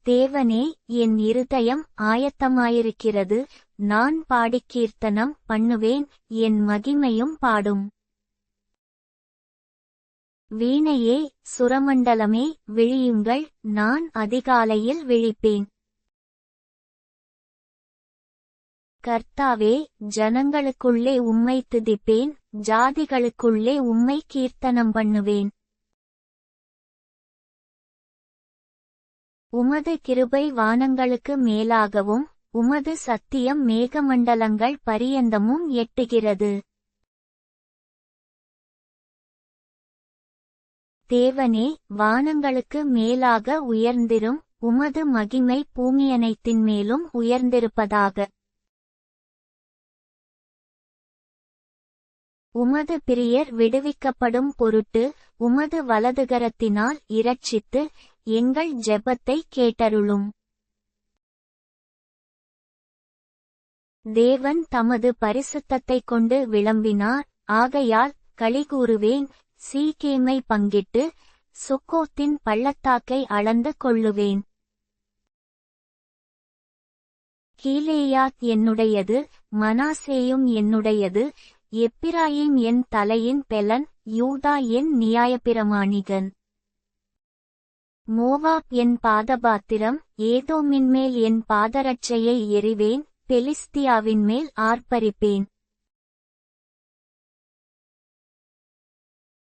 தேவனே, என் இருதயம் ஆயத்தமாயிருக்கிறது, நான் பாடிக் கீர்த்தனம் பண்ணுவேன், என் மகிமையும் பாடும். வீணையே, சுரமண்டலமே, விழியுங்கள், நான் அதிகாலையில் விழிப்பேன். கர்த்தாவே, ஜனங்களுக்குள்ளே உம்மை துதிப்பேன், ஜாதிகளுக்குள்ளே உம்மை கீர்த்தனம் பண்ணுவேன். உமது கிருபை வானங்களுக்கு மேலாகவும், உமது சத்தியம் மேகமண்டலங்கள் பரியந்தமும் எட்டுகிறது. தேவனே, வானங்களுக்கு மேலாக உயர்ந்திரும், உமது மகிமை பூமியனைத்தின் மேலும் உயர்ந்திருப்பதாக. உமது பிரியர் விடுவிக்கப்படும் பொருட்டு, உமது வலதுகரத்தினால் இரட்சித்து, எங்கள் ஜெபத்தை கேட்டருளும். தேவன் தமது பரிசுத்தத்தைக் கொண்டு விளம்பினார், ஆகையால் களிகூருவேன், சீகேமை பங்கிட்டு, சுக்கோத்தின் பள்ளத்தாக்கை அளந்து கொள்ளுவேன். கீலேயாத் என்னுடையது, மனாசேயும் என்னுடையது, எப்பிராயீம் என் தலையின் பெலன், யூதா என் நியாயப்பிரமாணிகன். மோவாப் என் பாதபாத்திரம், ஏதோமின்மேல் என் பாதரட்சையை எறிவேன், பெலிஸ்தியாவின்மேல் ஆர்ப்பரிப்பேன்.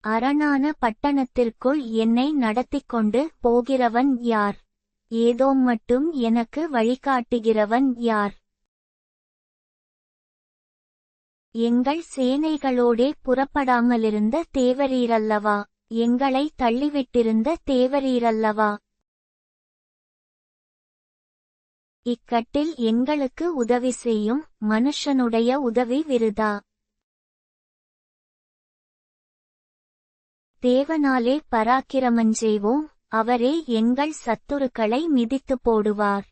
அரணான பட்டணத்திற்குள் என்னை நடத்திக்கொண்டு போகிறவன் யார்? ஏதோம் மட்டும் எனக்கு வழிகாட்டுகிறவன் யார்? எங்கள் சேனைகளோடே புறப்படாமலிருந்த தேவரீரல்லவா? எங்களை தள்ளிவிட்டிருந்த தேவரீரல்லவா? இக்கட்டில் எங்களுக்கு உதவி செய்யும், மனுஷனுடைய உதவி விருதா. தேவனாலே பராக்கிரமஞ்செய்வோம், அவரே எங்கள் சத்துருக்களை மிதித்துப் போடுவார்.